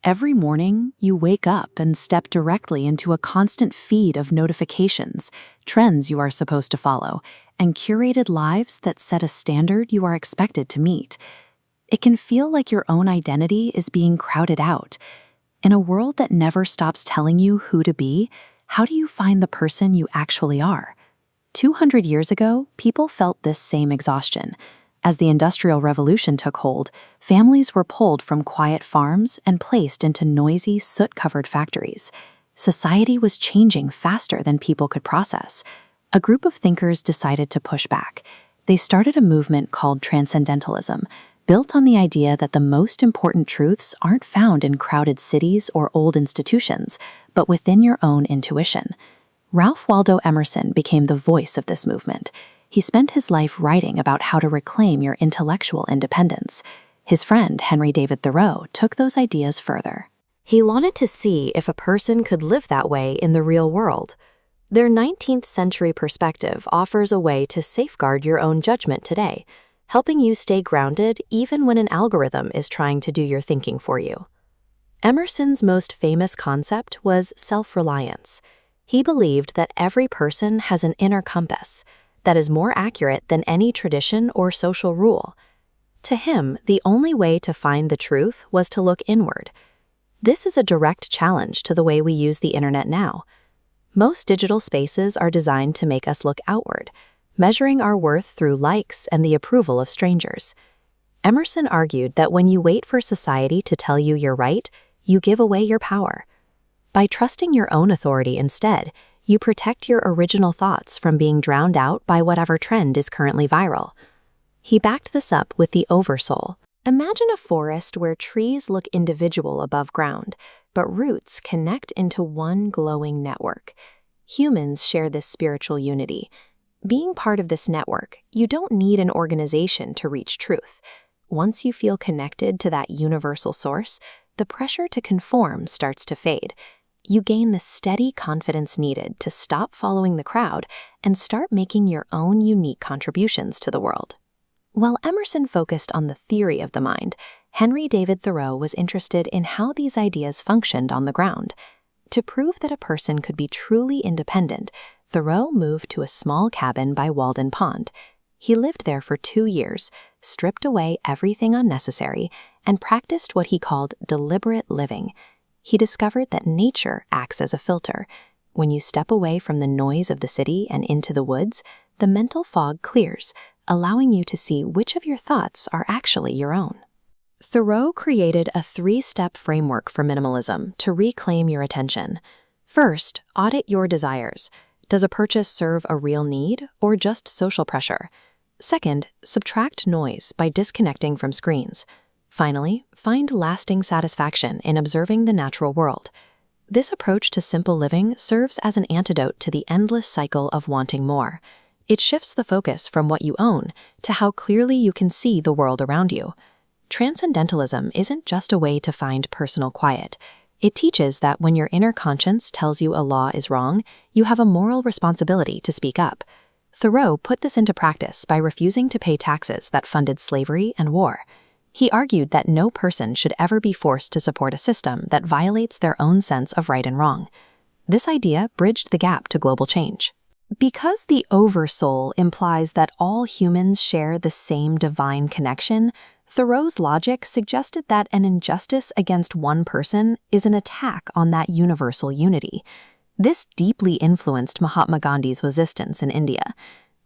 Every morning, you wake up and step directly into a constant feed of notifications, trends you are supposed to follow, and curated lives that set a standard you are expected to meet. It can feel like your own identity is being crowded out. In a world that never stops telling you who to be, how do you find the person you actually are? 200 years ago, people felt this same exhaustion. As the Industrial Revolution took hold, families were pulled from quiet farms and placed into noisy, soot-covered factories. Society was changing faster than people could process. A group of thinkers decided to push back. They started a movement called Transcendentalism, built on the idea that the most important truths aren't found in crowded cities or old institutions, but within your own intuition. Ralph Waldo Emerson became the voice of this movement. He spent his life writing about how to reclaim your intellectual independence. His friend, Henry David Thoreau, took those ideas further. He wanted to see if a person could live that way in the real world. Their 19th-century perspective offers a way to safeguard your own judgment today, helping you stay grounded even when an algorithm is trying to do your thinking for you. Emerson's most famous concept was self-reliance. He believed that every person has an inner compass that is more accurate than any tradition or social rule. To him, the only way to find the truth was to look inward. This is a direct challenge to the way we use the internet now. Most digital spaces are designed to make us look outward, measuring our worth through likes and the approval of strangers. Emerson argued that when you wait for society to tell you you're right, you give away your power. By trusting your own authority instead, you protect your original thoughts from being drowned out by whatever trend is currently viral. He backed this up with the oversoul. Imagine a forest where trees look individual above ground, but roots connect into one glowing network. Humans share this spiritual unity. Being part of this network, you don't need an organization to reach truth. Once you feel connected to that universal source, the pressure to conform starts to fade. You gain the steady confidence needed to stop following the crowd and start making your own unique contributions to the world. While Emerson focused on the theory of the mind, Henry David Thoreau was interested in how these ideas functioned on the ground. To prove that a person could be truly independent, Thoreau moved to a small cabin by Walden Pond. He lived there for 2 years, stripped away everything unnecessary, and practiced what he called deliberate living. He discovered that nature acts as a filter. When you step away from the noise of the city and into the woods, the mental fog clears, allowing you to see which of your thoughts are actually your own. Thoreau created a 3-step framework for minimalism to reclaim your attention. First, audit your desires. Does a purchase serve a real need or just social pressure? Second, subtract noise by disconnecting from screens. Finally, find lasting satisfaction in observing the natural world. This approach to simple living serves as an antidote to the endless cycle of wanting more. It shifts the focus from what you own to how clearly you can see the world around you. Transcendentalism isn't just a way to find personal quiet. It teaches that when your inner conscience tells you a law is wrong, you have a moral responsibility to speak up. Thoreau put this into practice by refusing to pay taxes that funded slavery and war. He argued that no person should ever be forced to support a system that violates their own sense of right and wrong. This idea bridged the gap to global change. Because the oversoul implies that all humans share the same divine connection, Thoreau's logic suggested that an injustice against one person is an attack on that universal unity. This deeply influenced Mahatma Gandhi's resistance in India.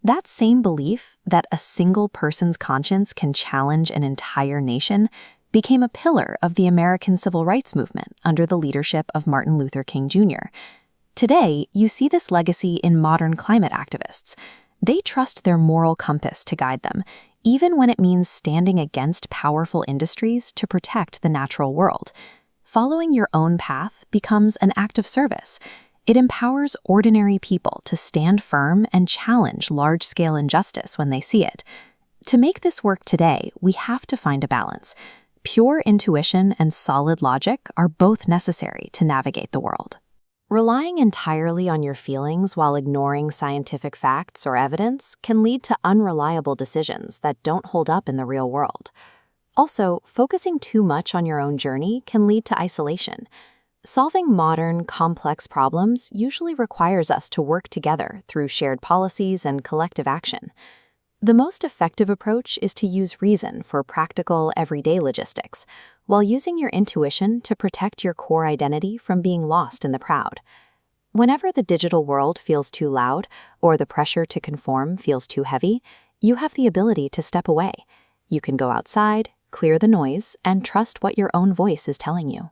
That same belief that a single person's conscience can challenge an entire nation became a pillar of the American civil rights movement under the leadership of Martin Luther King Jr. Today, you see this legacy in modern climate activists. They trust their moral compass to guide them, even when it means standing against powerful industries to protect the natural world. Following your own path becomes an act of service. It empowers ordinary people to stand firm and challenge large-scale injustice when they see it. To make this work today, we have to find a balance. Pure intuition and solid logic are both necessary to navigate the world. Relying entirely on your feelings while ignoring scientific facts or evidence can lead to unreliable decisions that don't hold up in the real world. Also, focusing too much on your own journey can lead to isolation. Solving modern, complex problems usually requires us to work together through shared policies and collective action. The most effective approach is to use reason for practical, everyday logistics, while using your intuition to protect your core identity from being lost in the crowd. Whenever the digital world feels too loud or the pressure to conform feels too heavy, you have the ability to step away. You can go outside, clear the noise, and trust what your own voice is telling you.